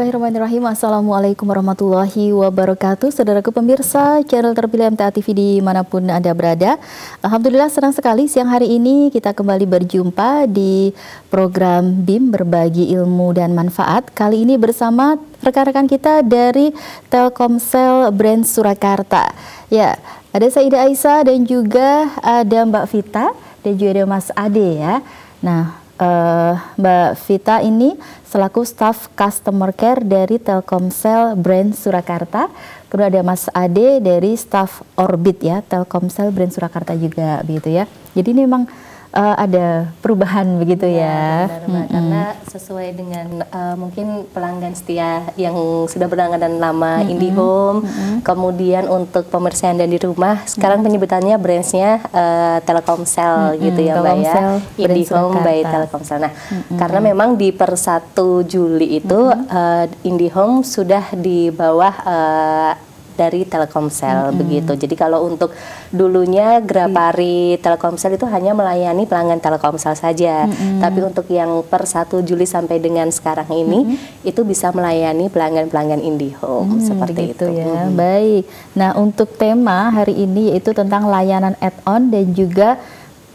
Bismillahirrahmanirrahim. Assalamualaikum warahmatullahi wabarakatuh. Saudaraku pemirsa channel terpilih MTA TV dimanapun Anda berada. Alhamdulillah senang sekali siang hari ini kita kembali berjumpa di program BIM Berbagi Ilmu dan Manfaat. Kali ini bersama rekan-rekan kita dari Telkomsel Brand Surakarta. Ya, ada Sayyidah Aisyah dan juga ada Mbak Vita dan juga ada Mas Ade ya. Nah, Mbak Vita ini selaku staf customer care dari Telkomsel Brand Surakarta. Kemudian ada Mas Ade dari staf Orbit ya, Telkomsel Brand Surakarta juga begitu ya. Jadi ini memang ada perubahan begitu ya. Benar, karena sesuai dengan mungkin pelanggan setia yang sudah berlangganan lama IndiHome, kemudian untuk pemirsa yang ada di rumah, sekarang penyebutannya branchnya Telkomsel gitu ya Mbak ya, IndiHome by Telkomsel. Nah, karena memang di per 1 Juli itu IndiHome sudah di bawah dari Telkomsel begitu. Jadi kalau untuk dulunya Grapari Telkomsel itu hanya melayani pelanggan Telkomsel saja. Tapi untuk yang per 1 Juli sampai dengan sekarang ini itu bisa melayani pelanggan-pelanggan IndiHome seperti itu ya. Baik. Nah, untuk tema hari ini yaitu tentang layanan add-on dan juga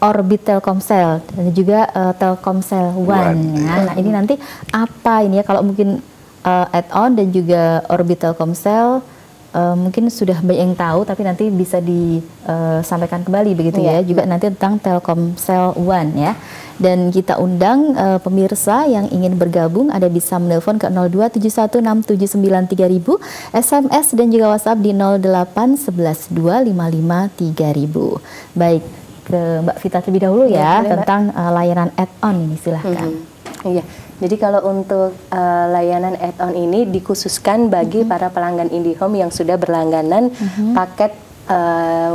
Orbit Telkomsel dan juga Telkomsel One. Nah, ini nanti apa ini ya, kalau mungkin add-on dan juga Orbit Telkomsel mungkin sudah banyak yang tahu, tapi nanti bisa disampaikan kembali begitu ya. Juga nanti tentang Telkomsel One ya. Dan kita undang pemirsa yang ingin bergabung, ada bisa menelpon ke 02716793000, SMS dan juga WhatsApp di 08112553000. Baik, ke Mbak Vita terlebih dahulu ya, tentang layanan add-on ini, silahkan. Iya. Jadi kalau untuk layanan add-on ini dikhususkan bagi para pelanggan IndiHome yang sudah berlangganan paket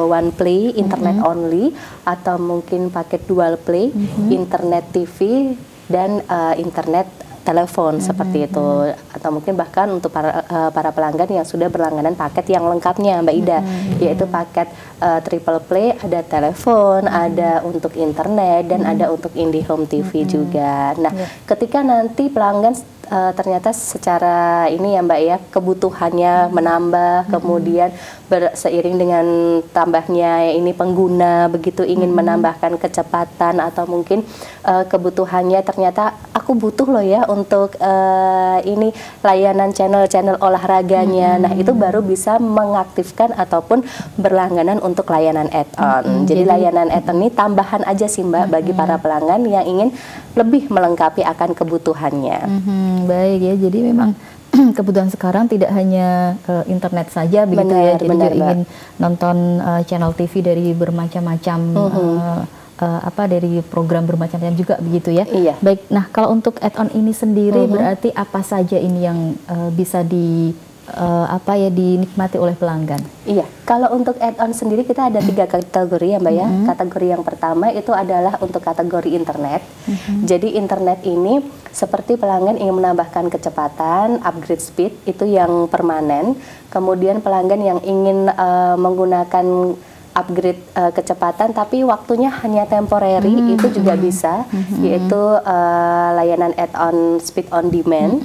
One Play, Internet Only, atau mungkin paket Dual Play, Internet TV, dan Internet telepon seperti itu, atau mungkin bahkan untuk para pelanggan yang sudah berlangganan paket yang lengkapnya Mbak Ida, yaitu paket triple play, ada telepon, ada untuk internet, dan ada untuk IndiHome TV juga. Nah, ketika nanti pelanggan ternyata secara ini ya Mbak ya, kebutuhannya menambah, kemudian seiring dengan tambahnya ini pengguna begitu ingin menambahkan kecepatan, atau mungkin kebutuhannya ternyata aku butuh loh ya untuk ini layanan channel-channel olahraganya. Nah, itu baru bisa mengaktifkan ataupun berlangganan untuk layanan add-on. Jadi layanan add-on ini tambahan aja sih Mbak bagi para pelanggan yang ingin lebih melengkapi akan kebutuhannya. Baik ya, jadi memang kebutuhan sekarang tidak hanya internet saja begitu ya, jadi juga ingin nonton channel TV dari bermacam-macam dari program bermacam-macam juga begitu ya. Baik, nah kalau untuk add-on ini sendiri berarti apa saja ini yang bisa dinikmati oleh pelanggan? Iya, kalau untuk add-on sendiri kita ada 3 kategori ya Mbak ya. Kategori yang pertama itu adalah untuk kategori internet. Jadi internet ini seperti pelanggan ingin menambahkan kecepatan, upgrade speed, itu yang permanen. Kemudian pelanggan yang ingin menggunakan upgrade kecepatan tapi waktunya hanya temporary, itu juga bisa, yaitu layanan add-on speed on demand.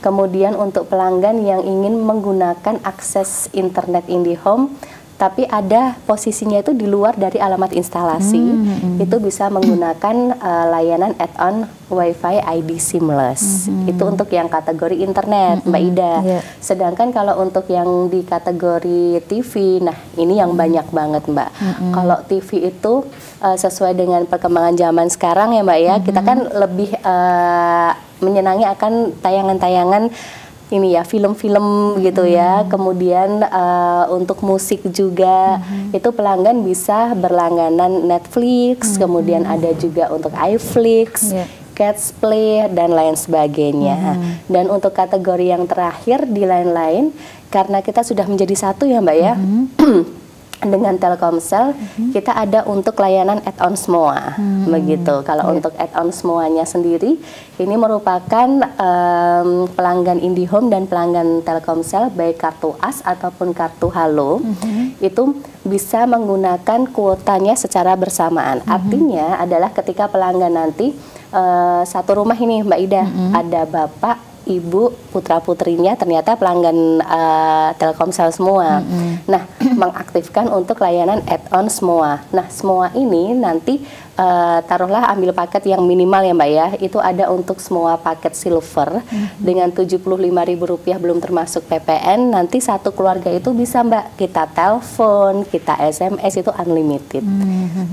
Kemudian untuk pelanggan yang ingin menggunakan akses internet IndiHome tapi ada posisinya itu di luar dari alamat instalasi, itu bisa menggunakan layanan add-on Wi-Fi ID Seamless. Itu untuk yang kategori internet Mbak Ida. Sedangkan kalau untuk yang di kategori TV, nah ini yang banyak banget Mbak. Kalau TV itu sesuai dengan perkembangan zaman sekarang ya Mbak ya, kita kan lebih menyenangi akan tayangan-tayangan ini ya, film-film gitu ya. Kemudian untuk musik juga itu pelanggan bisa berlangganan Netflix, kemudian ada juga untuk iFlix, Catch Play, dan lain sebagainya. Dan untuk kategori yang terakhir di lain-lain, karena kita sudah menjadi satu ya Mbak ya, dengan Telkomsel kita ada untuk layanan add-on semua begitu. Kalau untuk add-on semuanya sendiri ini merupakan pelanggan IndiHome dan pelanggan Telkomsel baik kartu AS ataupun kartu Halo itu bisa menggunakan kuotanya secara bersamaan. Artinya adalah ketika pelanggan nanti satu rumah ini Mbak Ida, ada bapak, ibu putra-putrinya ternyata pelanggan Telkomsel semua. Nah, mengaktifkan untuk layanan add-on semua. Nah, semua ini nanti taruhlah ambil paket yang minimal ya Mbak ya, itu ada untuk semua paket silver dengan Rp75.000 belum termasuk PPN. Nanti satu keluarga itu bisa Mbak, kita telepon, kita SMS, itu unlimited.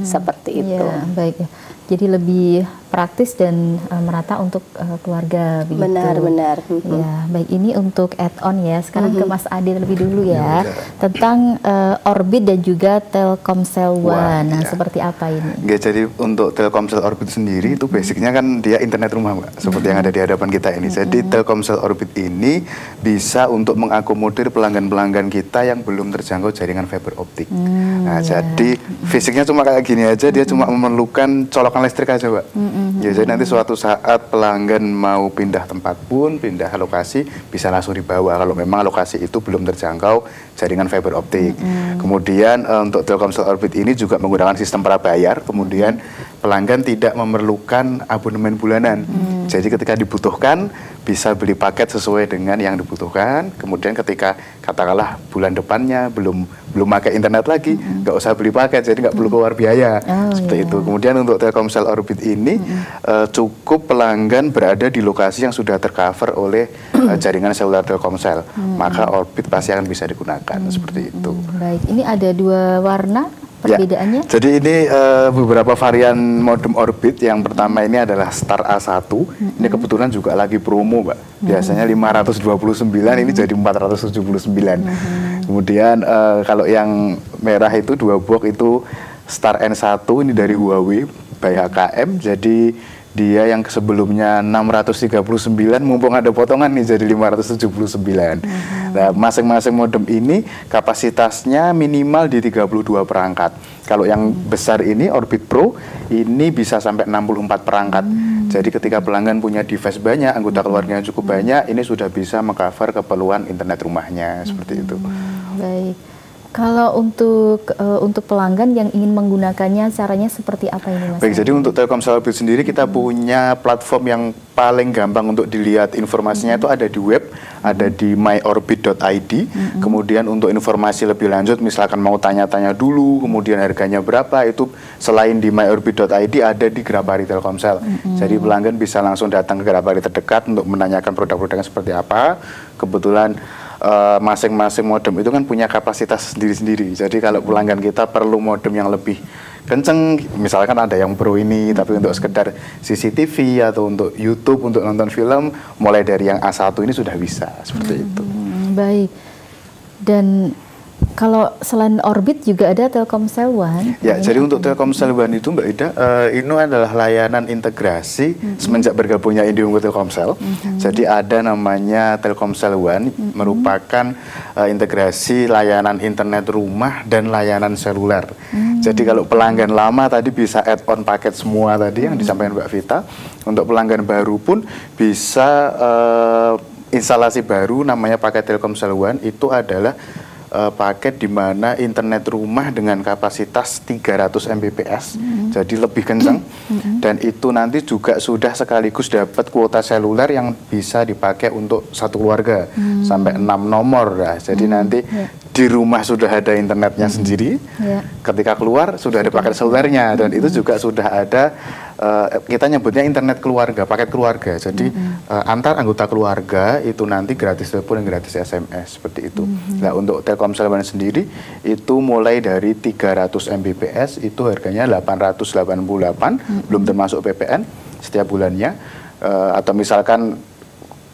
Seperti itu. Ya, baik ya. Jadi lebih praktis dan merata untuk keluarga begitu. Benar-benar. Ya, baik, ini untuk add-on ya. Sekarang ke Mas Adi lebih dulu ya, tentang Orbit dan juga Telkomsel One. Nah, seperti apa ini? Ya, jadi untuk Telkomsel Orbit sendiri itu basicnya kan dia internet rumah Mbak, seperti yang ada di hadapan kita ini. Jadi Telkomsel Orbit ini bisa untuk mengakomodir pelanggan-pelanggan kita yang belum terjangkau jaringan fiber optik. Nah, jadi fisiknya cuma kayak gini aja, dia cuma memerlukan colokan listrik aja Mbak. Ya, jadi nanti suatu saat pelanggan mau pindah tempat pun, pindah lokasi, bisa langsung dibawa kalau memang lokasi itu belum terjangkau jaringan fiber optik. Kemudian untuk Telkomsel Orbit ini juga menggunakan sistem prabayar, kemudian pelanggan tidak memerlukan abonemen bulanan. Jadi ketika dibutuhkan bisa beli paket sesuai dengan yang dibutuhkan. Kemudian ketika katakanlah bulan depannya belum pakai internet lagi, nggak usah beli paket, jadi nggak perlu keluar biaya. Seperti itu. Kemudian untuk Telkomsel Orbit ini cukup pelanggan berada di lokasi yang sudah tercover oleh jaringan seluler Telkomsel, maka Orbit pasti akan bisa digunakan. Seperti itu. Baik, ini ada dua warna. Perbedaannya? Ya, jadi ini beberapa varian modem Orbit. Yang pertama ini adalah Star A1. Ini kebetulan juga lagi promo, Mbak. Biasanya 529, ini jadi 479. Kemudian kalau yang merah itu 2 box itu Star N1, ini dari Huawei by HKM. Jadi dia yang sebelumnya 639, mumpung ada potongan nih jadi 579. Nah, masing-masing modem ini kapasitasnya minimal di 32 perangkat. Kalau yang besar ini Orbit Pro ini bisa sampai 64 perangkat. Jadi ketika pelanggan punya device banyak, anggota keluarganya cukup banyak, ini sudah bisa mengcover keperluan internet rumahnya, seperti itu. Baik. Kalau untuk pelanggan yang ingin menggunakannya, caranya seperti apa ini Mas? Baik, jadi untuk Telkomsel Orbit sendiri kita punya platform yang paling gampang untuk dilihat informasinya itu ada di web, ada di myorbit.id. Kemudian untuk informasi lebih lanjut, misalkan mau tanya-tanya dulu, kemudian harganya berapa, itu selain di myorbit.id ada di Grapari Telkomsel. Jadi pelanggan bisa langsung datang ke Grapari terdekat untuk menanyakan produk-produknya seperti apa. Kebetulan masing-masing modem itu kan punya kapasitas sendiri-sendiri. Jadi kalau pelanggan kita perlu modem yang lebih kenceng, misalkan ada yang Pro ini, tapi untuk sekedar CCTV atau untuk YouTube, untuk nonton film, mulai dari yang A1 ini sudah bisa, seperti itu. Baik. Dan kalau selain Orbit juga ada Telkomsel One. Ya, jadi untuk Telkomsel One itu Mbak Ida, ini adalah layanan integrasi semenjak bergabungnya Indihome ke Telkomsel. Jadi ada namanya Telkomsel One, merupakan integrasi layanan internet rumah dan layanan seluler. Jadi kalau pelanggan lama tadi bisa add-on paket semua tadi yang disampaikan Mbak Vita. Untuk pelanggan baru pun bisa instalasi baru namanya paket Telkomsel One, itu adalah paket di mana internet rumah dengan kapasitas 300 Mbps, jadi lebih kencang, dan itu nanti juga sudah sekaligus dapat kuota seluler yang bisa dipakai untuk satu keluarga sampai 6 nomor. Nah, jadi nanti di rumah sudah ada internetnya sendiri, ketika keluar sudah ada paket selulernya, dan itu juga sudah ada kita nyebutnya internet keluarga, paket keluarga. Jadi antar anggota keluarga itu nanti gratis telepon dan gratis SMS, seperti itu. Nah, untuk Telkomsel One sendiri itu mulai dari 300 Mbps itu harganya 888, belum termasuk PPN setiap bulannya. Atau misalkan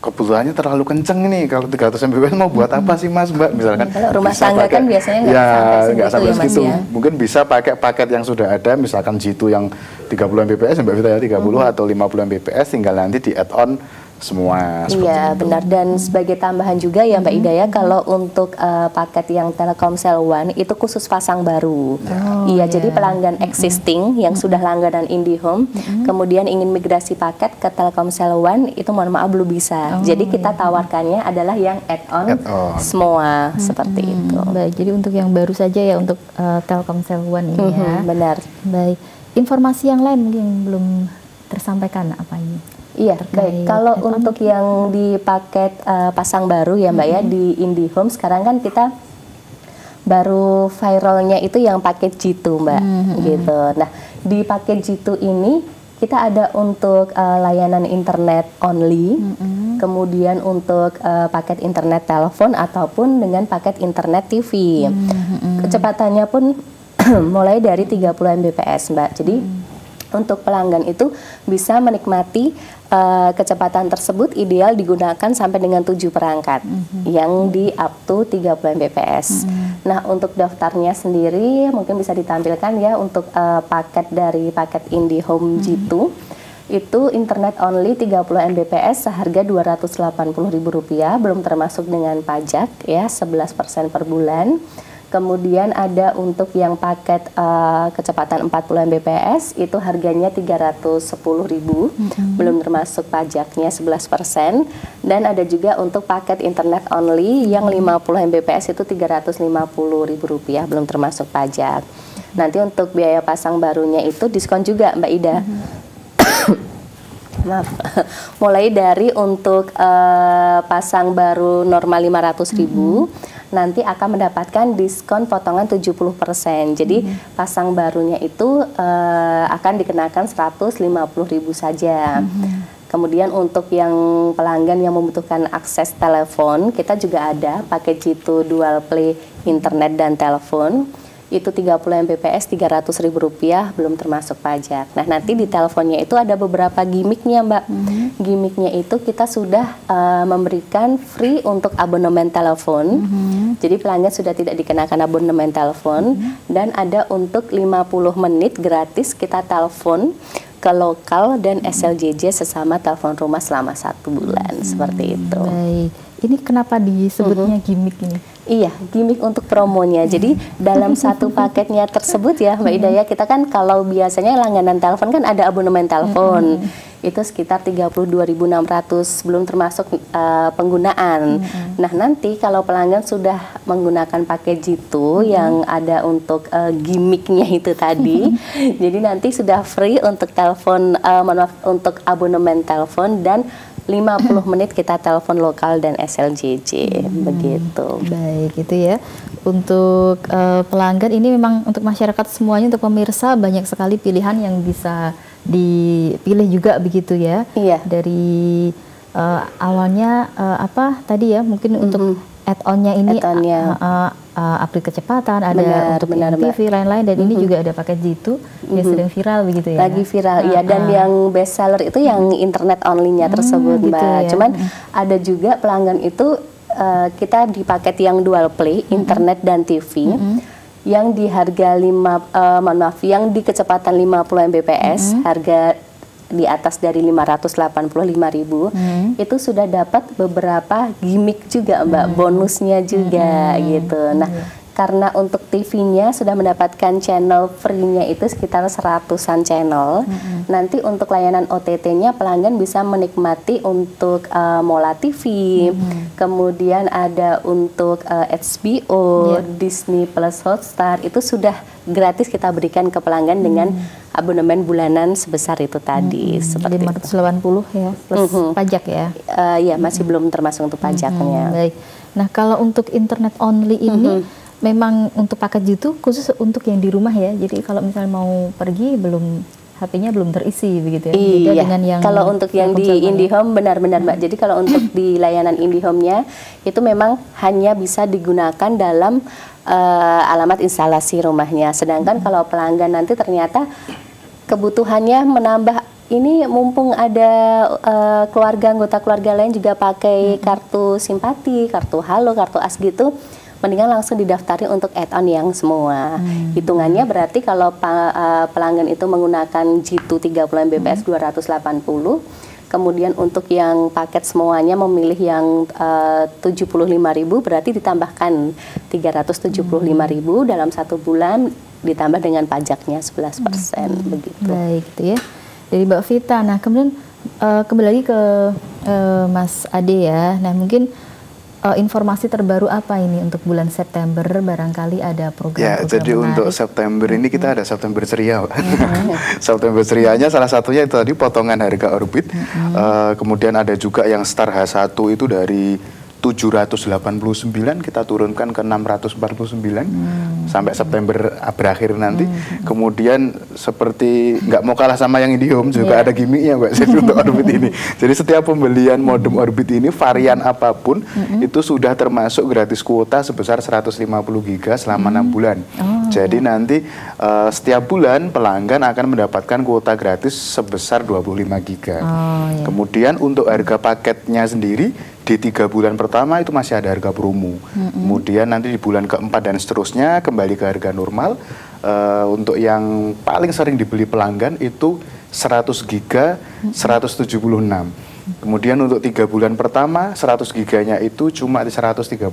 kebutuhannya terlalu kenceng nih, kalau 300 Mbps mau buat apa sih Mas, Mbak? Misalkan kalau rumah tangga kan biasanya nggak sampai segitu ya, Mas, ya. Mungkin bisa pakai paket yang sudah ada, misalkan G2 yang 30 Mbps, Mbak Vita ya 30 atau 50 Mbps, tinggal nanti di add-on semua. Iya, benar. Dan sebagai tambahan juga ya Mbak Ida ya, kalau untuk paket yang Telkomsel One itu khusus pasang baru. Iya, jadi pelanggan existing yang sudah langganan Indihome, kemudian ingin migrasi paket ke Telkomsel One, itu mohon maaf belum bisa. Jadi kita tawarkannya adalah yang add-on semua, seperti itu. Baik, jadi untuk yang baru saja ya untuk Telkomsel One ini ya. Benar. Baik, informasi yang lain mungkin yang belum tersampaikan apa ini? Iya, baik. Kalau untuk yang di paket pasang baru ya Mbak ya, di IndiHome sekarang kan kita baru viralnya itu yang paket G2 Mbak, gitu. Nah, di paket G2 ini kita ada untuk layanan internet only, kemudian untuk paket internet telepon ataupun dengan paket internet TV. Kecepatannya pun mulai dari 30 Mbps Mbak. Jadi untuk pelanggan itu bisa menikmati kecepatan tersebut ideal digunakan sampai dengan 7 perangkat yang di up to 30 Mbps. Nah, untuk daftarnya sendiri mungkin bisa ditampilkan ya untuk paket dari paket IndiHome G2 itu internet only 30 Mbps seharga Rp280.000 belum termasuk dengan pajak ya 11% per bulan. Kemudian ada untuk yang paket kecepatan 40 Mbps itu harganya Rp310.000 belum termasuk pajaknya 11%, dan ada juga untuk paket internet only yang 50 Mbps itu Rp350.000 belum termasuk pajak. Nanti untuk biaya pasang barunya itu diskon juga Mbak Ida. Maaf. Mulai dari untuk pasang baru normal 500.000 nanti akan mendapatkan diskon potongan 70%. Jadi pasang barunya itu akan dikenakan 150.000 saja. Kemudian untuk yang pelanggan yang membutuhkan akses telepon, kita juga ada paket G2 Dual Play internet dan telepon. Itu 30 Mbps Rp300.000 belum termasuk pajak. Nah, nanti di teleponnya itu ada beberapa gimmicknya Mbak. Gimmicknya itu kita sudah memberikan free untuk abonemen telepon. Jadi pelanggan sudah tidak dikenakan abonemen telepon, dan ada untuk 50 menit gratis kita telepon ke lokal dan SLJJ sesama telepon rumah selama 1 bulan, seperti itu. Baik. Ini kenapa disebutnya gimmick ini? Iya, gimmick untuk promonya. Jadi dalam satu paketnya tersebut ya Mbak Ida ya, kita kan kalau biasanya langganan telepon kan ada abonemen telepon. Itu sekitar 32.600 belum termasuk penggunaan. Nah, nanti kalau pelanggan sudah menggunakan paket G2 yang ada untuk gimmicknya itu tadi, jadi nanti sudah free untuk telepon, untuk abonemen telepon dan 50 menit kita telepon lokal dan SLJJ, begitu. Baik, itu ya. Untuk pelanggan ini memang untuk masyarakat semuanya, untuk pemirsa banyak sekali pilihan yang bisa dipilih juga begitu ya. Iya. Dari awalnya apa tadi ya, mungkin untuk add-onnya ini upgrade kecepatan, ada untuk TV lain-lain, dan ini juga ada paket G2 yang sedang viral begitu ya. Lagi viral, ya, dan yang best seller itu yang internet only-nya tersebut Mbak. Gitu ya. Cuman ada juga pelanggan itu kita di paket yang dual play internet dan TV yang di harga yang di kecepatan 50 Mbps harga di atas dari 585.000 itu sudah dapat beberapa gimmick juga Mbak, bonusnya juga gitu. Nah, karena untuk TV-nya sudah mendapatkan channel free-nya itu sekitar 100-an channel. Nanti untuk layanan OTT-nya pelanggan bisa menikmati untuk Mola TV, kemudian ada untuk HBO, Disney Plus Hotstar, itu sudah gratis kita berikan ke pelanggan dengan abonemen bulanan sebesar itu tadi. Seperti 580 ya, plus pajak ya? Ya, masih belum termasuk untuk pajaknya. Baik. Nah, kalau untuk internet only ini, memang untuk paket G2 khusus untuk yang di rumah ya. Jadi kalau misalnya mau pergi HP-nya belum terisi begitu ya. Beda dengan yang kalau untuk yang di IndiHome benar-benar Mbak. Jadi kalau untuk di layanan IndiHome-nya itu memang hanya bisa digunakan dalam alamat instalasi rumahnya. Sedangkan kalau pelanggan nanti ternyata kebutuhannya menambah, ini mumpung ada anggota keluarga lain juga pakai kartu simpati, kartu halo, kartu as gitu, mendingan langsung didaftari untuk add-on yang semua. Hitungannya berarti kalau pelanggan itu menggunakan G2 30 Mbps 280, kemudian untuk yang paket semuanya memilih yang 75.000, berarti ditambahkan 375.000 dalam 1 bulan, ditambah dengan pajaknya 11%, begitu. Baik, itu ya. Dari Mbak Vita. Nah, kemudian kembali lagi ke Mas Ade ya. Nah, mungkin informasi terbaru apa ini untuk bulan September? Barangkali ada program. Ya, jadi menarik. Untuk September ini kita ada September ceria. September cerianya salah satunya itu tadi potongan harga Orbit. Kemudian ada juga yang Star H1 itu dari 789 kita turunkan ke 649 sampai September berakhir nanti. Kemudian seperti nggak mau kalah sama yang IndiHome juga ada gimmicknya Mbak jadi untuk Orbit ini. Jadi setiap pembelian modem Orbit ini varian apapun itu sudah termasuk gratis kuota sebesar 150 GB selama 6 bulan. Jadi nanti setiap bulan pelanggan akan mendapatkan kuota gratis sebesar 25 GB. Kemudian untuk harga paketnya sendiri di 3 bulan pertama itu masih ada harga promo. Kemudian nanti di bulan keempat dan seterusnya kembali ke harga normal. Untuk yang paling sering dibeli pelanggan itu 100 GB 176. Kemudian untuk 3 bulan pertama 100 GB-nya itu cuma di 131.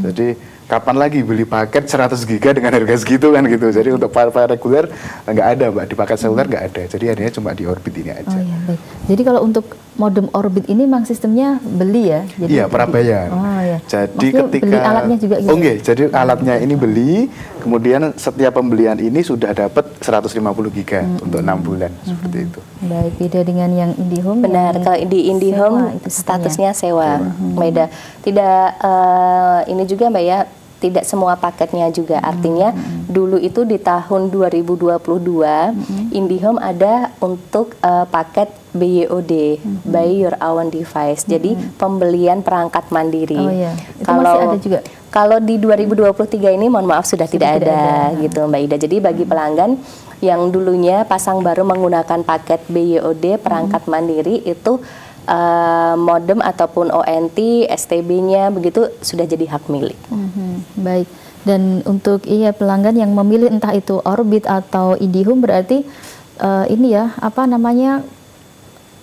Jadi kapan lagi beli paket 100 GB dengan harga segitu kan gitu. Jadi untuk para reguler nggak ada Mbak, di paket seluler nggak ada. Jadi adanya cuma di Orbit ini aja. Iya, baik. Jadi kalau untuk modem Orbit ini memang sistemnya beli ya? Jadi iya, prabayar. Iya. Jadi maksudnya ketika beli alatnya juga gitu. Jadi alatnya ini beli, kemudian setiap pembelian ini sudah dapat 150 GB untuk 6 bulan seperti itu. Baik, beda dengan yang IndiHome. Benar, kalau di IndiHome statusnya sewa. Beda. Tidak ini juga Mbak ya, tidak semua paketnya juga. Artinya dulu itu di tahun 2022 IndiHome ada untuk paket BYOD, Buy Your Own Device. Jadi pembelian perangkat mandiri. Itu masih ada juga. Kalau di 2023 ini mohon maaf sudah tidak ada gitu Mbak Ida. Jadi bagi pelanggan yang dulunya pasang baru menggunakan paket BYOD perangkat mandiri itu modem ataupun ONT, STB-nya begitu sudah jadi hak milik. Baik. Dan untuk pelanggan yang memilih entah itu Orbit atau IndiHome berarti ini ya apa namanya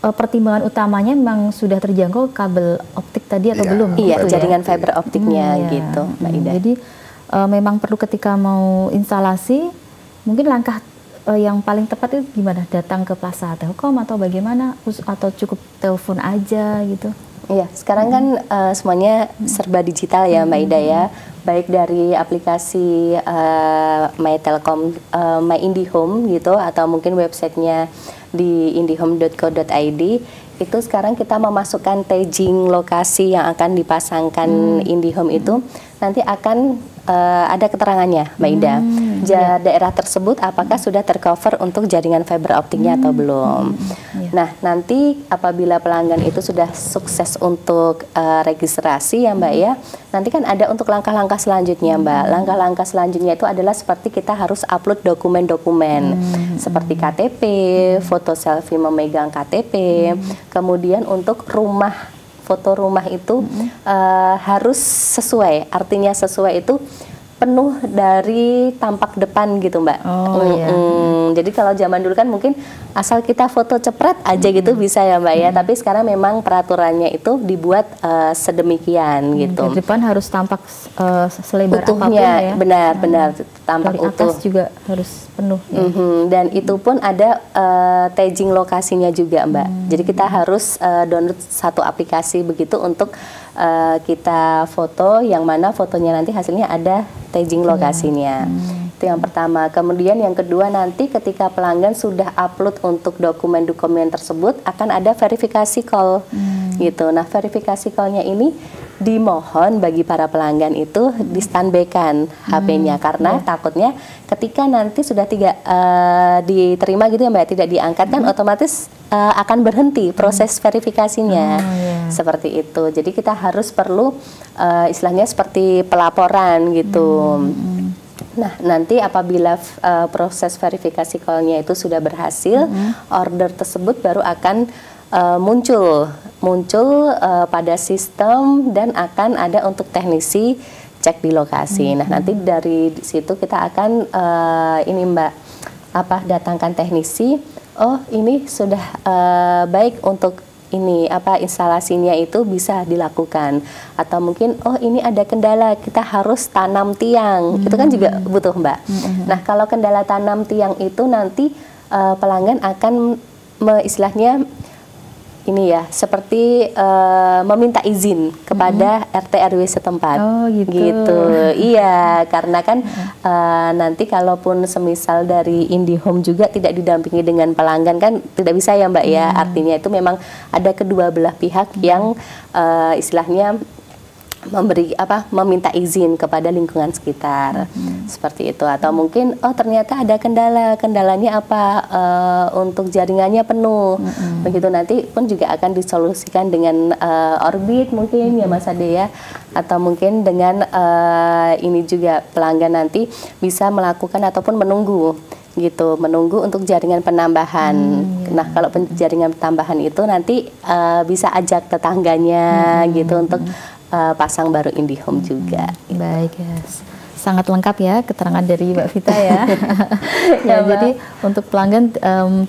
pertimbangan utamanya memang sudah terjangkau kabel optik tadi atau belum? Iya, jaringan fiber optiknya gitu, Mbak Ida. Jadi memang perlu ketika mau instalasi mungkin langkah yang paling tepat itu gimana? Datang ke Plaza Telkom atau bagaimana? Atau cukup telepon aja gitu? Iya, sekarang kan semuanya serba digital ya Mbak Ida ya. Baik dari aplikasi My Telkom, My IndiHome gitu, atau mungkin websitenya di indihome.co.id. Itu sekarang kita memasukkan tagging lokasi yang akan dipasangkan IndiHome itu nanti akan ada keterangannya Mbak Ida. Daerah tersebut apakah sudah tercover untuk jaringan fiber optiknya atau belum. Nah nanti apabila pelanggan itu sudah sukses untuk registrasi ya Mbak ya, nanti kan ada untuk langkah-langkah selanjutnya Mbak. Langkah-langkah selanjutnya itu adalah seperti kita harus upload dokumen-dokumen seperti KTP, foto selfie memegang KTP, kemudian untuk foto rumah itu harus sesuai. Artinya sesuai itu penuh dari tampak depan gitu Mbak. Jadi kalau zaman dulu kan mungkin asal kita foto cepret aja gitu bisa ya Mbak ya. Tapi sekarang memang peraturannya itu dibuat sedemikian gitu. Di depan harus tampak selebar utuhnya, apapun ya. Benar, tampak dari utuh. Atas juga harus penuh. Ya. Dan itu pun ada tagging lokasinya juga Mbak. Jadi kita harus download satu aplikasi begitu untuk kita foto, yang mana fotonya nanti hasilnya ada tagging lokasinya. Itu yang pertama. Kemudian yang kedua, nanti ketika pelanggan sudah upload untuk dokumen-dokumen tersebut akan ada verifikasi call gitu. Nah verifikasi callnya ini dimohon bagi para pelanggan itu di standby-kan HP-nya karena takutnya ketika nanti sudah tidak diterima gitu ya Mbak, tidak diangkat kan otomatis akan berhenti proses verifikasinya. Seperti itu. Jadi kita harus perlu istilahnya seperti pelaporan gitu. Nah, nanti apabila proses verifikasi call-nya itu sudah berhasil, order tersebut baru akan muncul pada sistem dan akan ada untuk teknisi cek di lokasi. Nah, nanti dari situ kita akan ini Mbak datangkan teknisi. Oh, ini sudah baik untuk ini instalasinya itu bisa dilakukan, atau mungkin oh ini ada kendala kita harus tanam tiang, itu kan juga butuh Mbak. Nah kalau kendala tanam tiang itu nanti pelanggan akan istilahnya ini ya, seperti meminta izin kepada RT RW setempat. Oh gitu. Iya, karena kan nanti kalaupun semisal dari IndiHome juga tidak didampingi dengan pelanggan kan tidak bisa ya Mbak ya. Artinya itu memang ada kedua belah pihak yang istilahnya meminta izin kepada lingkungan sekitar, seperti itu. Atau mungkin ternyata ada kendalanya apa, untuk jaringannya penuh, begitu nanti pun juga akan disolusikan dengan Orbit mungkin ya Mas Ade ya, atau mungkin dengan ini juga pelanggan nanti bisa melakukan ataupun menunggu untuk jaringan penambahan. Nah, kalau jaringan tambahan itu nanti bisa ajak tetangganya gitu untuk pasang baru IndiHome juga. Baik, yes. Sangat lengkap ya keterangan dari Mbak Vita ya. Jadi untuk pelanggan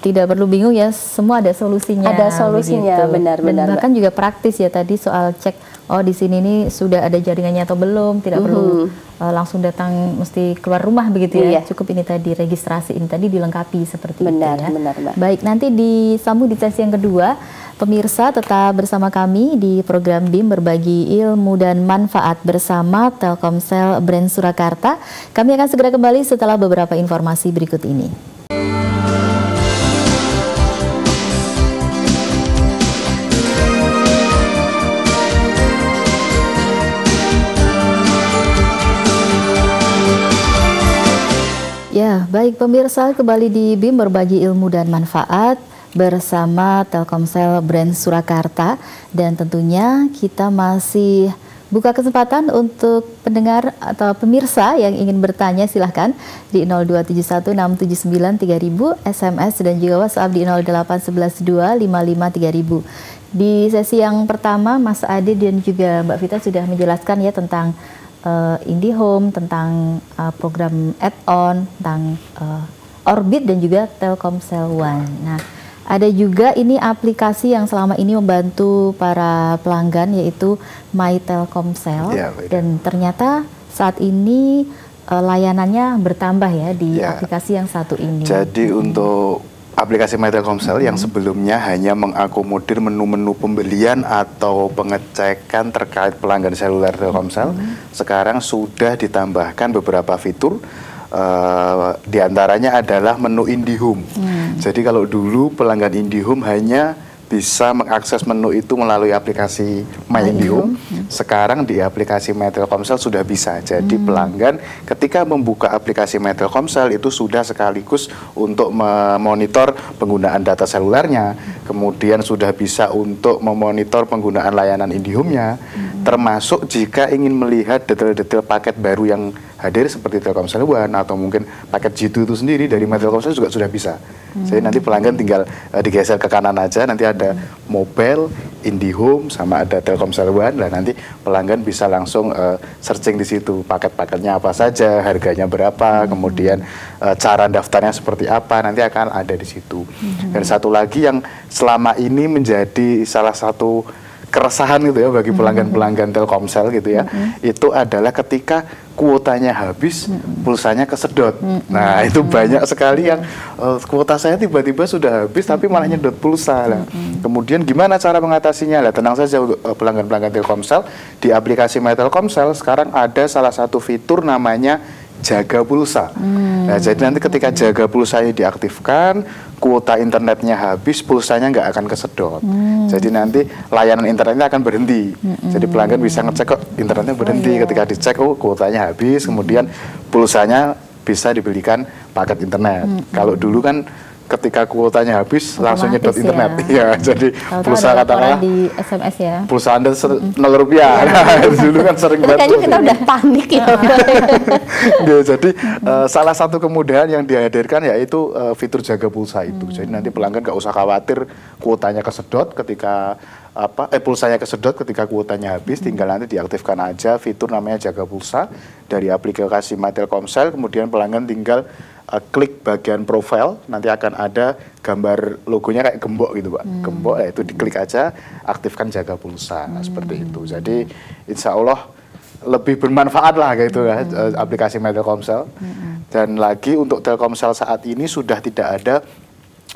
tidak perlu bingung ya, semua ada solusinya. Ada solusinya, benar-benar. Bahkan juga praktis ya tadi soal cek, di sini nih sudah ada jaringannya atau belum, tidak perlu langsung datang mesti keluar rumah begitu ya. Cukup ini tadi registrasi ini tadi dilengkapi seperti itu ya. Benar, Mbak. Baik, nanti disambung di sesi yang kedua. Pemirsa tetap bersama kami di program BIM Berbagi Ilmu dan Manfaat bersama Telkomsel Brand Surakarta. Kami akan segera kembali setelah beberapa informasi berikut ini. Ya, baik pemirsa, kembali di BIM Berbagi Ilmu dan Manfaat bersama Telkomsel Brand Surakarta, dan tentunya kita masih buka kesempatan untuk pendengar atau pemirsa yang ingin bertanya, silahkan di 02716793000, SMS dan juga WhatsApp di 08112553000. Di sesi yang pertama Mas Ade dan juga Mbak Vita sudah menjelaskan ya tentang IndiHome, tentang program add-on, tentang Orbit dan juga Telkomsel One. Nah, ada juga ini aplikasi yang selama ini membantu para pelanggan, yaitu My Telkomsel, dan ternyata saat ini layanannya bertambah ya di aplikasi yang satu ini. Jadi untuk aplikasi My Telkomsel yang sebelumnya hanya mengakomodir menu-menu pembelian atau pengecekan terkait pelanggan seluler Telkomsel, sekarang sudah ditambahkan beberapa fitur. Di antaranya adalah menu IndiHome. Jadi kalau dulu pelanggan IndiHome hanya bisa mengakses menu itu melalui aplikasi My IndiHome, sekarang di aplikasi My Telkomsel sudah bisa. Jadi pelanggan ketika membuka aplikasi My Telkomsel itu sudah sekaligus untuk memonitor penggunaan data selulernya, kemudian sudah bisa untuk memonitor penggunaan layanan IndiHome-nya, termasuk jika ingin melihat detail-detail paket baru yang hadir seperti Telkomsel One atau mungkin paket G2 itu sendiri dari My Telkomsel juga sudah bisa. Jadi nanti pelanggan tinggal digeser ke kanan aja, nanti ada mobile, IndiHome, sama ada Telkomsel One. Nah, nanti pelanggan bisa langsung searching di situ paket-paketnya apa saja, harganya berapa, kemudian cara daftarnya seperti apa, nanti akan ada di situ. Dan satu lagi yang selama ini menjadi salah satu keresahan gitu ya bagi pelanggan-pelanggan Telkomsel gitu ya, itu adalah ketika kuotanya habis, pulsanya kesedot. Nah, itu banyak sekali yang kuota saya tiba-tiba sudah habis tapi malah nyedot pulsa. Nah, kemudian gimana cara mengatasinya? Lah, tenang saja untuk pelanggan-pelanggan Telkomsel, di aplikasi My Telkomsel sekarang ada salah satu fitur namanya jaga pulsa. Nah, jadi nanti ketika jaga pulsanya diaktifkan, kuota internetnya habis, pulsanya nggak akan kesedot. Jadi nanti layanan internetnya akan berhenti. Jadi pelanggan bisa ngecek kok internetnya berhenti. Ketika dicek, kuotanya habis, kemudian pulsanya bisa dibelikan paket internet. Kalau dulu kan ketika kuotanya habis langsung nyedot internet. Ya, jadi pulsa katakanlah di SMS ya. Pulsa Anda Rp0. Nah, dulu kan sering banget. Kayaknya kita udah panik ya. Jadi salah satu kemudahan yang dihadirkan yaitu fitur jaga pulsa itu. Jadi nanti pelanggan nggak usah khawatir kuotanya kesedot ketika pulsanya kesedot ketika kuotanya habis, tinggal nanti diaktifkan aja fitur namanya jaga pulsa dari aplikasi My Telkomsel, kemudian pelanggan tinggal klik bagian profile, nanti akan ada gambar logonya kayak gembok gitu Pak. Gembok, ya itu diklik aja, aktifkan jaga pulsa, seperti itu. Jadi insya Allah lebih bermanfaat lah gitu ya aplikasi My Telkomsel. Dan lagi untuk Telkomsel saat ini sudah tidak ada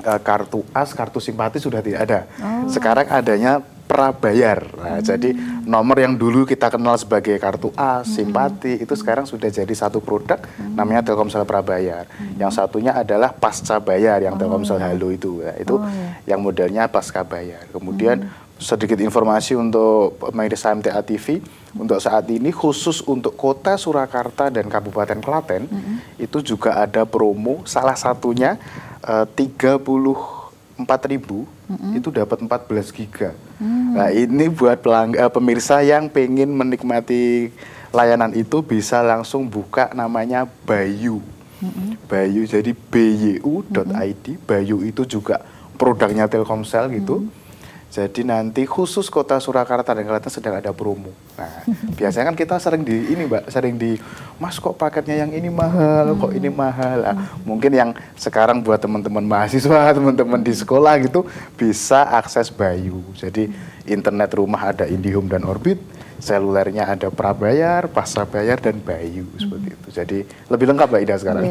kartu as, kartu simpati sudah tidak ada. Sekarang adanya prabayar. Nah, jadi nomor yang dulu kita kenal sebagai kartu as, simpati, itu sekarang sudah jadi satu produk namanya Telkomsel Prabayar. Yang satunya adalah pasca bayar yang Telkomsel Halo itu. Nah, itu yang modelnya pasca bayar. Kemudian sedikit informasi untuk pemirsa MTA TV, untuk saat ini khusus untuk Kota Surakarta dan Kabupaten Klaten itu juga ada promo, salah satunya 34.000 itu dapat 14 giga. Nah, ini buat pemirsa yang pengen menikmati layanan itu bisa langsung buka namanya Bayu. Bayu, jadi byu.id. Bayu itu juga produknya Telkomsel gitu. Jadi nanti khusus Kota Surakarta dan Klaten sedang ada promo. Nah, biasanya kan kita sering Mas kok paketnya yang ini mahal, kok ini mahal. Nah, mungkin yang sekarang buat teman-teman mahasiswa, teman-teman di sekolah gitu bisa akses Bayu. Jadi internet rumah ada IndiHome dan Orbit, selulernya ada prabayar, pasca bayar dan Bayu seperti itu. Jadi lebih lengkap Mbak Ida sekarang.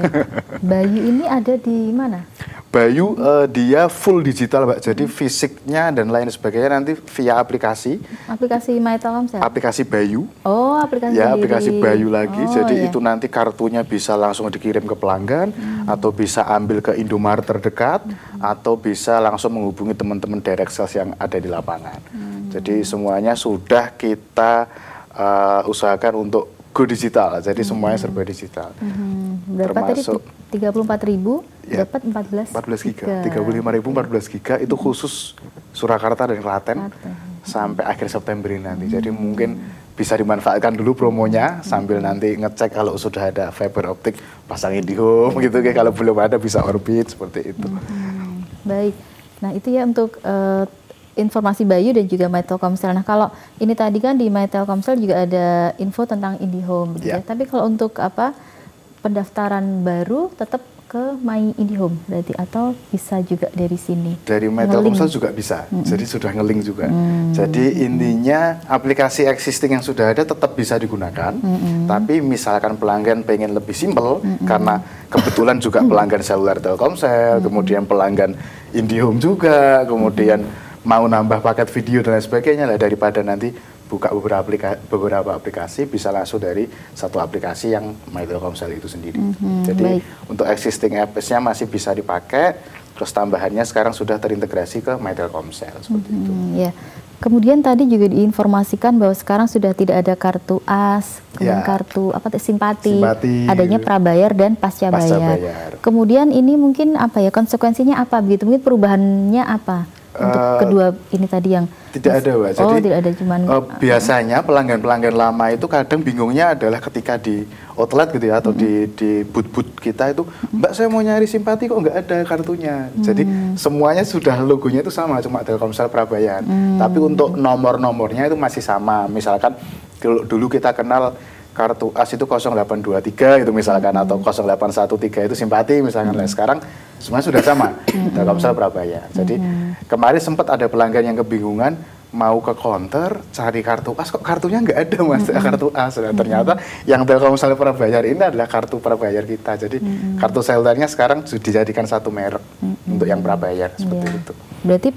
Bayu ini ada di mana? Bayu dia full digital Mbak, jadi fisiknya dan lain sebagainya nanti via aplikasi. Aplikasi My Telkomsel? Aplikasi Bayu. Oh, aplikasi ya, aplikasi Bayu lagi, jadi iya. itu nanti kartunya bisa langsung dikirim ke pelanggan, atau bisa ambil ke Indomaret terdekat, atau bisa langsung menghubungi teman-teman direct sales yang ada di lapangan. Jadi semuanya sudah kita usahakan untuk go digital, jadi semuanya serba digital. Berapa termasuk tadi? 34.000 ya, dapat 14 giga. 35.000 14 giga itu khusus Surakarta dan Klaten sampai akhir September ini nanti. Jadi mungkin bisa dimanfaatkan dulu promonya sambil nanti ngecek kalau sudah ada fiber optik pasang IndiHome gitu, kayak kalau belum ada bisa Orbit seperti itu. Baik. Nah, itu ya untuk informasi Bayu dan juga My Telkomsel. Nah, kalau ini tadi kan di My Telkomsel juga ada info tentang IndiHome gitu ya. Tapi kalau untuk pendaftaran baru tetap ke My IndiHome berarti, atau bisa juga dari sini? Dari My Telkomsel juga bisa. Jadi sudah nge-link juga. Jadi intinya aplikasi existing yang sudah ada tetap bisa digunakan. Tapi misalkan pelanggan pengen lebih simpel karena kebetulan juga pelanggan seluler Telkomsel, kemudian pelanggan IndiHome juga, kemudian mau nambah paket video dan lain sebagainya, lah daripada nanti buka beberapa aplikasi, bisa langsung dari satu aplikasi yang My Telkomsel itu sendiri. Jadi untuk existing apps-nya masih bisa dipakai, terus tambahannya sekarang sudah terintegrasi ke My Telkomsel seperti itu. Ya. Kemudian tadi juga diinformasikan bahwa sekarang sudah tidak ada kartu as, kemudian kartu simpati, adanya prabayar dan pasca bayar. Kemudian ini mungkin konsekuensinya apa begitu? Mungkin perubahannya apa? Untuk kedua ini tadi yang tidak ada Mbak. Jadi tidak ada, cuman biasanya pelanggan-pelanggan lama itu kadang bingungnya adalah ketika di outlet gitu ya, atau di booth-booth kita itu, Mbak saya mau nyari simpati kok nggak ada kartunya. Jadi semuanya sudah logonya itu sama, cuma Telkomsel Prabayar. Tapi untuk nomor-nomornya itu masih sama. Misalkan dulu kita kenal kartu as itu 0823 itu misalkan, atau 0813 itu simpati misalkan. Sekarang semuanya sudah sama, Telkomsel Prabayar. Jadi kemarin sempat ada pelanggan yang kebingungan mau ke counter cari kartu as, kok kartunya nggak ada Mas, kartu as. Nah, ternyata yang Telkomsel Prabayar ini adalah kartu prabayar kita. Jadi kartu selulernya sekarang sudah dijadikan satu merek untuk yang prabayar seperti itu. Berarti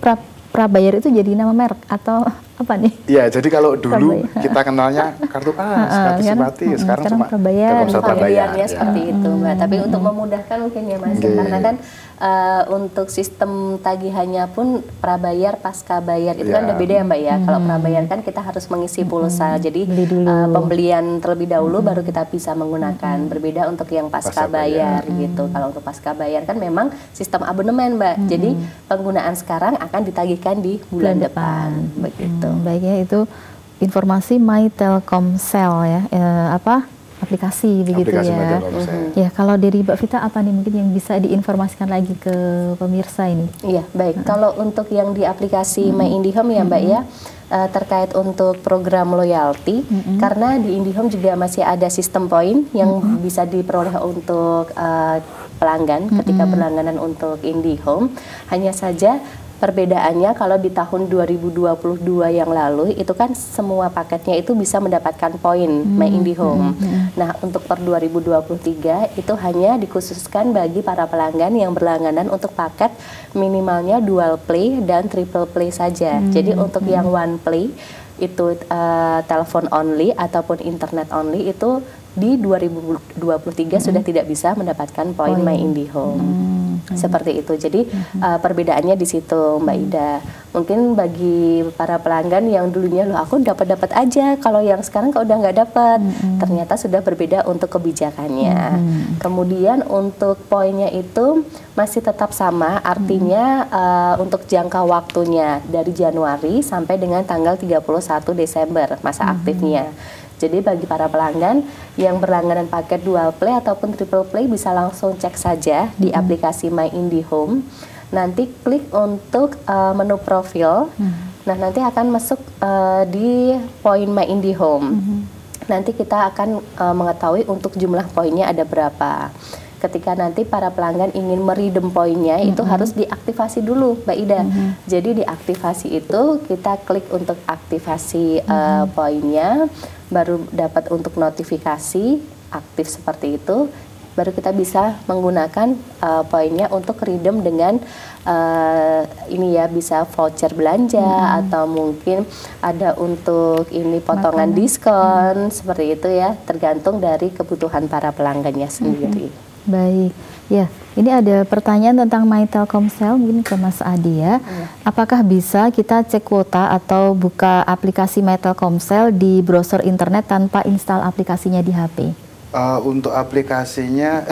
Prabayar itu jadi nama merek atau apa nih? Iya, jadi kalau dulu kita kenalnya kartu as, kartu simpati, sekarang cuma Telkomsel Prabayar. Seperti itu Mbak. Tapi untuk memudahkan mungkin ya Mas, karena kan untuk sistem tagihannya pun prabayar pasca bayar itu kan udah beda ya Mbak ya. Kalau prabayar kan kita harus mengisi pulsa, jadi pembelian terlebih dahulu baru kita bisa menggunakan. Berbeda untuk yang pasca bayar gitu. Kalau untuk pasca bayar kan memang sistem abonemen Mbak. Jadi penggunaan sekarang akan ditagihkan di bulan depan. Begitu. Baiknya itu informasi My Telkomsel ya, aplikasi begitu ya. Ya, kalau dari Mbak Vita apa nih mungkin yang bisa diinformasikan lagi ke pemirsa ini? Iya, baik. Kalau untuk yang di aplikasi My IndiHome ya Mbak ya, terkait untuk program loyalty, karena di IndiHome juga masih ada sistem poin yang bisa diperoleh untuk pelanggan ketika berlangganan untuk IndiHome. Hanya saja Perbedaannya kalau di tahun 2022 yang lalu itu kan semua paketnya itu bisa mendapatkan poin My IndiHome. Nah, untuk per 2023 itu hanya dikhususkan bagi para pelanggan yang berlangganan untuk paket minimalnya dual play dan triple play saja. Jadi untuk yang one play itu telepon only ataupun internet only itu di 2023 sudah tidak bisa mendapatkan poin My IndiHome. Seperti itu. Jadi perbedaannya di situ, Mbak Ida. Mungkin bagi para pelanggan yang dulunya loh aku dapat aja, kalau yang sekarang kok udah nggak dapat, ternyata sudah berbeda untuk kebijakannya. Kemudian untuk poinnya itu masih tetap sama, artinya untuk jangka waktunya dari Januari sampai dengan tanggal 31 Desember masa aktifnya. Jadi bagi para pelanggan yang berlangganan paket dual play ataupun triple play bisa langsung cek saja di aplikasi My IndiHome. Nanti klik untuk menu profil. Nah, nanti akan masuk di poin My IndiHome. Nanti kita akan mengetahui untuk jumlah poinnya ada berapa. Ketika nanti para pelanggan ingin meredeem poinnya itu harus diaktifasi dulu, Mbak Ida. Jadi diaktifasi itu kita klik untuk aktivasi poinnya, baru dapat untuk notifikasi aktif seperti itu, baru kita bisa menggunakan poinnya untuk redeem dengan ini ya, bisa voucher belanja atau mungkin ada untuk ini potongan diskon seperti itu ya, tergantung dari kebutuhan para pelanggannya sendiri. Baik, ya ini ada pertanyaan tentang My Telkomsel mungkin ke Mas Adi ya. Apakah bisa kita cek kuota atau buka aplikasi My Telkomsel di browser internet tanpa install aplikasinya di HP? Untuk aplikasinya,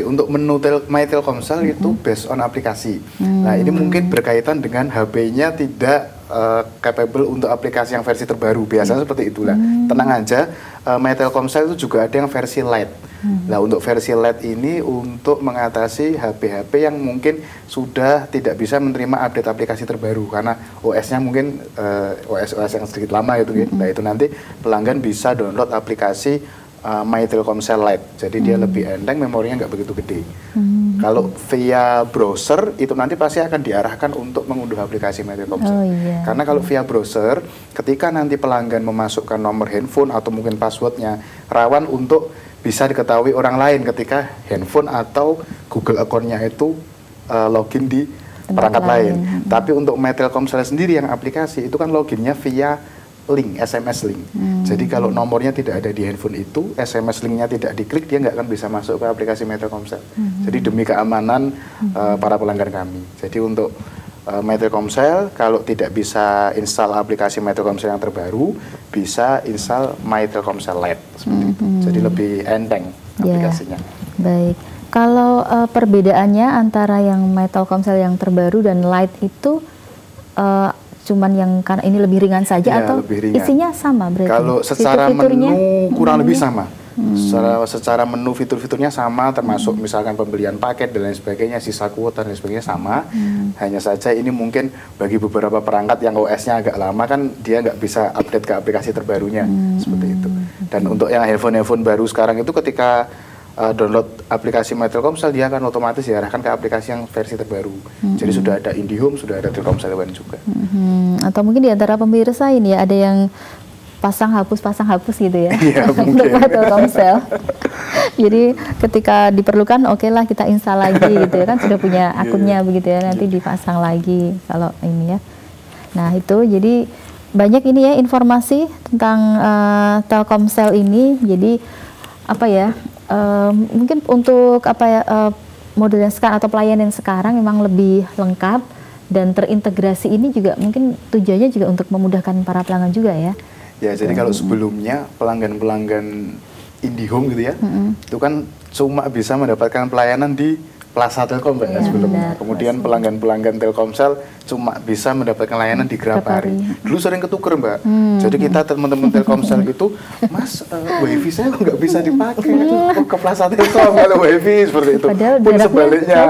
untuk menu My Telkomsel itu based on aplikasi. Nah, ini mungkin berkaitan dengan HP-nya tidak capable untuk aplikasi yang versi terbaru. Biasanya seperti itulah. Tenang aja, My Telkomsel itu juga ada yang versi Lite. Nah, untuk versi Lite ini untuk mengatasi HP-HP yang mungkin sudah tidak bisa menerima update aplikasi terbaru karena OS-nya mungkin OS yang sedikit lama gitu ya. Nah, itu nanti pelanggan bisa download aplikasi My Telkomsel Lite. Jadi dia lebih enteng, memorinya nggak begitu gede. Kalau via browser itu nanti pasti akan diarahkan untuk mengunduh aplikasi My Telkomsel. Karena kalau via browser, ketika nanti pelanggan memasukkan nomor handphone atau mungkin passwordnya, rawan untuk bisa diketahui orang lain ketika handphone atau Google account-nya itu login di perangkat lain. Tapi untuk My Telkomsel sendiri yang aplikasi itu kan loginnya via link, SMS link. Jadi kalau nomornya tidak ada di handphone itu, SMS linknya tidak diklik, dia nggak akan bisa masuk ke aplikasi My Telkomsel. Jadi demi keamanan para pelanggan kami. Jadi untuk My Telkomsel, kalau tidak bisa install aplikasi My Telkomsel yang terbaru, bisa install My Telkomsel Lite seperti itu. Jadi lebih enteng aplikasinya. Baik. Kalau perbedaannya antara yang My Telkomsel yang terbaru dan Lite itu cuman yang karena ini lebih ringan saja atau isinya sama berarti? Kalau secara menu kurang lebih sama. Secara menu fitur-fiturnya sama, termasuk misalkan pembelian paket dan lain sebagainya, sisa kuota dan lain sebagainya sama. Hanya saja ini mungkin bagi beberapa perangkat yang OS-nya agak lama kan dia nggak bisa update ke aplikasi terbarunya seperti itu. Dan untuk yang handphone baru sekarang itu ketika download aplikasi My Telkomsel, dia akan otomatis diarahkan ke aplikasi yang versi terbaru. Jadi sudah ada IndiHome, sudah ada Telkomsel One juga. Atau mungkin di antara pemirsa ini ada yang pasang hapus gitu ya, untuk My Telkomsel. Jadi ketika diperlukan, oke lah kita install lagi gitu ya, kan sudah punya akunnya begitu ya, nanti dipasang lagi kalau ini ya. Nah itu jadi banyak ini ya informasi tentang Telkomsel ini. Jadi apa ya? Mungkin untuk apa ya, model yang sekarang atau pelayanan yang sekarang memang lebih lengkap dan terintegrasi, ini juga mungkin tujuannya juga untuk memudahkan para pelanggan juga ya. Ya, jadi kalau sebelumnya pelanggan-pelanggan IndiHome gitu ya, itu kan cuma bisa mendapatkan pelayanan di Plaza Telkom Mbak, sebelumnya. Kemudian pelanggan-pelanggan Telkomsel cuma bisa mendapatkan layanan di Grapari. Dulu sering ketuker Mbak. Jadi kita teman-teman Telkomsel itu, Mas, wifi saya nggak bisa dipakai, ke Plaza Telkom kalau wifi seperti itu. Padahal pun sebaliknya.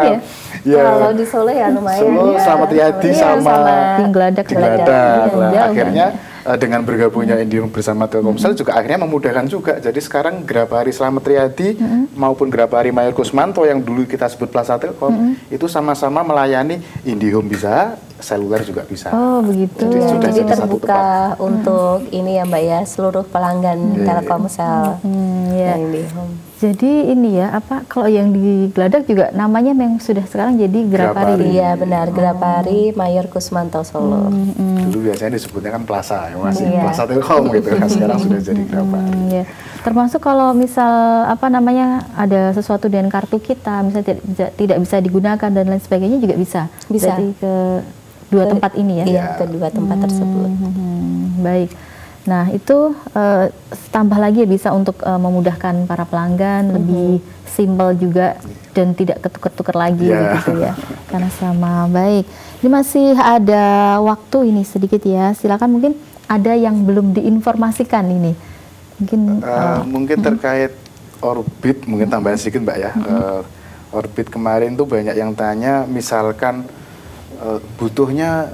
Ya. Kalau di Solo ya lumayan. Solo ya. sama Triadi sama Tinggeladak. Nah, akhirnya dengan bergabungnya IndiHome bersama Telkomsel juga akhirnya memudahkan juga. Jadi sekarang Grapari Slamet Riyadi maupun Grapari Mayor Kusmanto yang dulu kita sebut Plaza Telkom itu sama-sama melayani IndiHome bisa, seluler juga bisa. Oh begitu. Jadi terbuka untuk ini ya Mbak ya, seluruh pelanggan Telkomsel. Jadi ini ya, kalau yang di Gladak juga namanya memang sudah sekarang jadi Grapari. Iya benar, Grapari Mayor Kusmanto Solo. Dulu biasanya disebutnya kan Plaza, masih Plaza Telkom gitu. Sekarang sudah jadi Grapari. Termasuk kalau misal ada sesuatu dengan kartu kita, misalnya tidak bisa digunakan dan lain sebagainya juga bisa. Jadi ke dua tempat ini ya. Iya, kedua tempat tersebut. Baik. Nah itu tambah lagi bisa untuk memudahkan para pelanggan, lebih simpel juga dan tidak ketukar-tukar lagi gitu ya. Karena sama baik. Ini masih ada waktu ini sedikit ya. Silakan, mungkin ada yang belum diinformasikan ini. Mungkin terkait Orbit, mungkin tambahan sedikit Mbak ya. Orbit kemarin tuh banyak yang tanya, misalkan butuhnya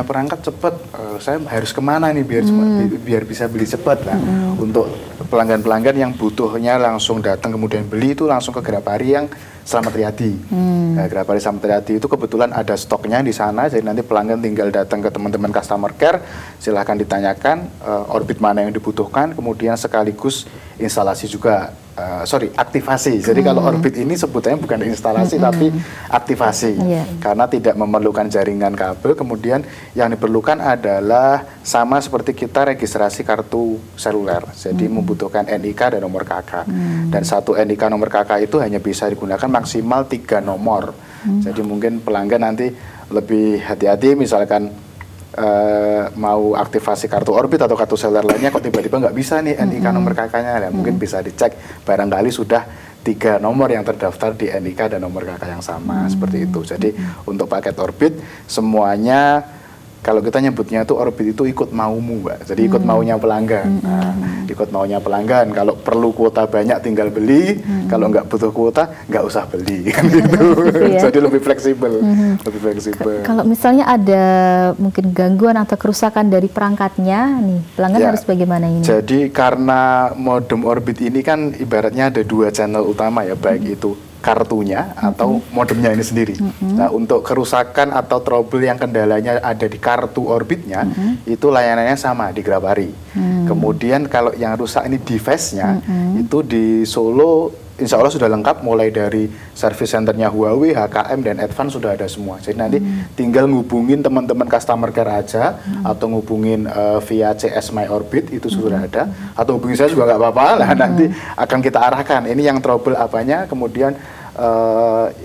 perangkat cepat, saya harus kemana nih biar bisa beli cepat. Nah, untuk pelanggan-pelanggan yang butuhnya langsung datang kemudian beli, itu langsung ke Grapari yang Slamet Riyadi. Nah, Grapari Slamet Riyadi itu kebetulan ada stoknya di sana, jadi nanti pelanggan tinggal datang ke teman-teman customer care, silahkan ditanyakan Orbit mana yang dibutuhkan, kemudian sekaligus instalasi juga. Aktivasi. Jadi kalau Orbit ini sebutannya bukan instalasi tapi aktivasi, karena tidak memerlukan jaringan kabel. Kemudian yang diperlukan adalah sama seperti kita registrasi kartu seluler, jadi membutuhkan NIK dan nomor KK. Dan satu NIK nomor KK itu hanya bisa digunakan maksimal 3 nomor. Jadi mungkin pelanggan nanti lebih hati-hati, misalkan mau aktivasi kartu Orbit atau kartu seluler lainnya kok tiba-tiba nggak bisa nih NIK nomor KK-nya, ya mungkin bisa dicek, barangkali sudah 3 nomor yang terdaftar di NIK dan nomor KK yang sama, seperti itu. Jadi untuk paket Orbit semuanya, kalau kita nyebutnya itu Orbit itu ikut maumu Mbak, jadi ikut maunya pelanggan. Nah, ikut maunya pelanggan, kalau perlu kuota banyak tinggal beli, kalau nggak butuh kuota nggak usah beli, kan gitu. Jadi lebih fleksibel, lebih fleksibel. Kalau misalnya ada mungkin gangguan atau kerusakan dari perangkatnya, nih pelanggan harus bagaimana ini? Jadi karena modem Orbit ini kan ibaratnya ada 2 channel utama ya, baik itu kartunya atau modemnya ini sendiri. Nah, untuk kerusakan atau trouble yang kendalanya ada di kartu Orbitnya, itu layanannya sama di Grapari. Kemudian kalau yang rusak ini device-nya, itu di Solo insya Allah sudah lengkap, mulai dari service centernya Huawei, HKM, dan Advance sudah ada semua. Jadi nanti tinggal ngubungin teman-teman customer care aja, atau ngubungin via CS My Orbit, itu sudah ada, atau hubungi saya juga nggak apa-apa lah, nanti akan kita arahkan, ini yang trouble apanya, kemudian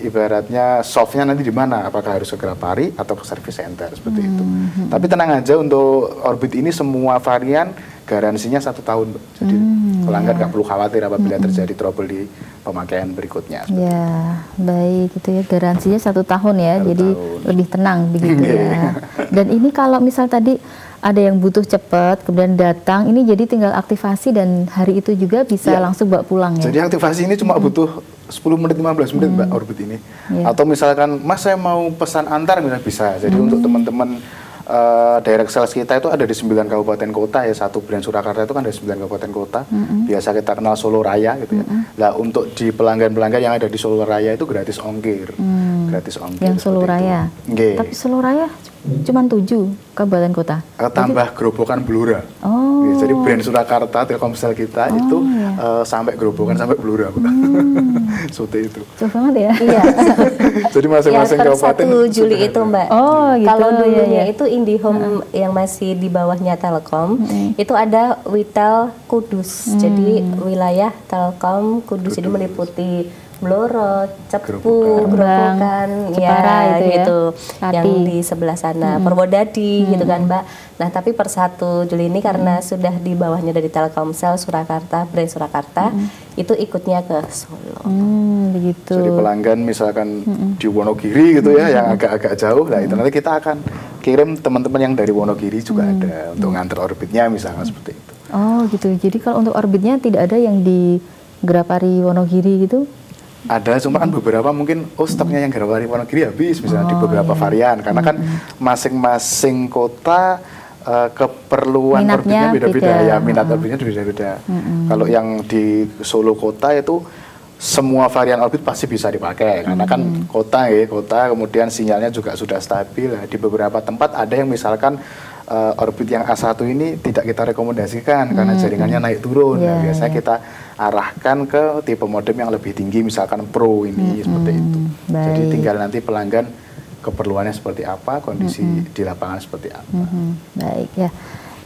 ibaratnya softnya nanti di mana, apakah harus ke Grapari atau ke service center, seperti itu. Tapi tenang aja, untuk Orbit ini semua varian garansinya 1 tahun, jadi pelanggan nggak perlu khawatir apabila terjadi trouble di pemakaian berikutnya. Ya, baik, itu ya, garansinya 1 tahun ya, 1 jadi tahun. Lebih tenang begitu ya. Dan ini kalau misal tadi ada yang butuh cepat, kemudian datang, ini jadi tinggal aktivasi dan hari itu juga bisa langsung bawa pulang ya. Jadi aktivasi ini cuma butuh 10 menit, 15 menit Mbak, Orbit ini. Atau misalkan, Mas saya mau pesan antar, bisa. Jadi untuk teman-teman direct sales kita itu ada di 9 kabupaten kota ya, satu brand Surakarta itu kan ada 9 kabupaten kota, biasa kita kenal Solo Raya gitu ya. Nah, untuk di pelanggan-pelanggan yang ada di Solo Raya itu gratis ongkir, gratis ongkir. Yang Solo Raya, tapi Solo Raya cuma 7 kabupaten kota. Tambah Grobogan Blora. Jadi brand Surakarta Telkomsel kita itu sampai Grobogan sampai Blora. Seperti itu. Jauh banget ya. Iya. Jadi masing-masing kabupaten. 1 Juli itu Mbak. Oh gitu. Kalau dulunya itu IndiHome yang masih di bawahnya Telkom, itu ada Witel Kudus. Jadi wilayah Telkom Kudus, jadi meliputi Blora, Cepu, Grobogan, Jepara itu gitu, ya? Yang di sebelah sana, Purwodadi gitu kan Mbak. Nah tapi per 1 Juli ini karena sudah di bawahnya dari Telkomsel Surakarta, brand Surakarta, itu ikutnya ke Solo. Begitu. Jadi pelanggan misalkan di Wonogiri gitu ya, yang agak-agak jauh, nah itu nanti kita akan kirim teman-teman yang dari Wonogiri juga ada untuk nganter Orbitnya misalnya, seperti itu. Oh gitu. Jadi kalau untuk Orbitnya tidak ada yang di Grapari Wonogiri gitu? Ada, cuma kan beberapa mungkin stoknya yang Grapari Wonogiri habis misalnya di beberapa varian, karena kan masing-masing kota keperluan Orbitnya beda-beda ya, minat Orbitnya beda-beda. Kalau yang di Solo kota itu semua varian Orbit pasti bisa dipakai karena kan kota kemudian sinyalnya juga sudah stabil. Di beberapa tempat ada yang misalkan Orbit yang A1 ini tidak kita rekomendasikan karena jaringannya naik turun. Biasanya kita arahkan ke tipe modem yang lebih tinggi, misalkan Pro ini seperti itu. Jadi tinggal nanti pelanggan keperluannya seperti apa, kondisi di lapangan seperti apa. Baik ya.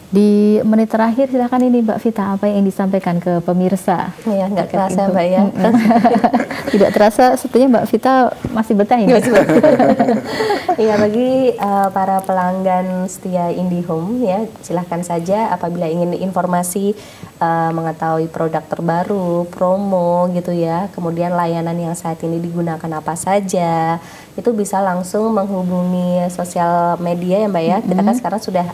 Di menit terakhir silakan ini Mbak Vita, apa yang disampaikan ke pemirsa? Ya, nggak terasa Mbak ya. Tidak terasa, sepertinya Mbak Vita masih betah ini. Iya, bagi para pelanggan setia IndiHome ya, silahkan saja apabila ingin informasi mengetahui produk terbaru, promo gitu ya, kemudian layanan yang saat ini digunakan apa saja, itu bisa langsung menghubungi sosial media ya Mbak ya. Kita kan sekarang sudah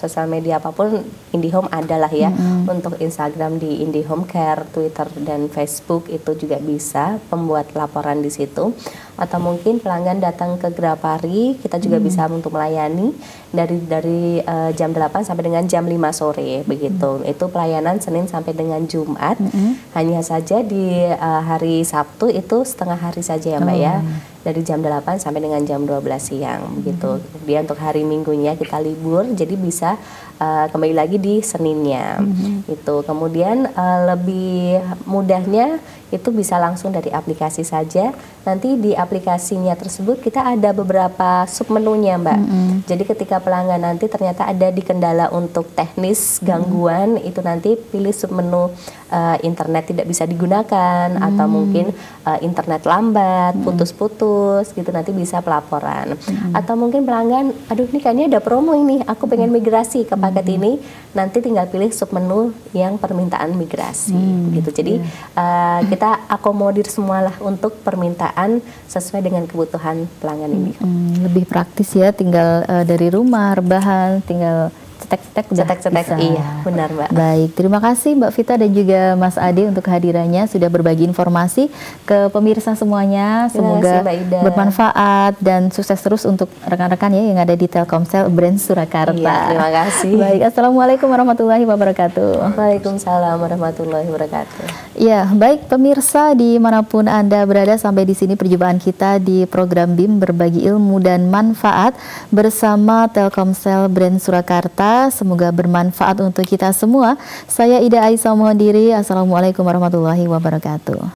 sosial media apapun IndiHome adalah ya. Untuk Instagram di IndiHome Care, Twitter dan Facebook itu juga bisa pembuat laporan di situ. Atau mungkin pelanggan datang ke Grapari, kita juga bisa untuk melayani dari jam 8 sampai dengan jam 5 sore begitu. Itu pelayanan Senin sampai dengan Jumat. Hanya saja di hari Sabtu itu setengah hari saja ya Mbak ya. Dari jam 8 sampai dengan jam 12 siang begitu. Kemudian untuk hari Minggunya kita libur, jadi bisa kembali lagi di Seninnya. Itu. Kemudian lebih mudahnya itu bisa langsung dari aplikasi saja. Nanti di aplikasinya tersebut kita ada beberapa submenunya Mbak. Jadi ketika pelanggan nanti ternyata ada di kendala untuk teknis gangguan, itu nanti pilih submenu internet tidak bisa digunakan atau mungkin internet lambat, putus-putus gitu, nanti bisa pelaporan. Atau mungkin pelanggan, aduh ini kayaknya ada promo ini, aku pengen migrasi ke paket ini, nanti tinggal pilih submenu yang permintaan migrasi gitu. Jadi kita akomodir semualah untuk permintaan sesuai dengan kebutuhan pelanggan ini. Lebih praktis ya, tinggal dari rumah, rebahan, tinggal cetek-cetek iya benar Mbak. Baik, terima kasih Mbak Vita dan juga Mas Ade untuk kehadirannya, sudah berbagi informasi ke pemirsa semuanya. Semoga bermanfaat dan sukses terus untuk rekan-rekan ya yang ada di Telkomsel Brand Surakarta. Iya, terima kasih. Baik, assalamualaikum warahmatullahi wabarakatuh. Waalaikumsalam warahmatullahi wabarakatuh. Ya, baik pemirsa dimanapun Anda berada, sampai di sini perjumpaan kita di program BIM Berbagi Ilmu dan Manfaat bersama Telkomsel Brand Surakarta. Semoga bermanfaat untuk kita semua. Saya Ida Aisyah mohon diri. Assalamualaikum warahmatullahi wabarakatuh.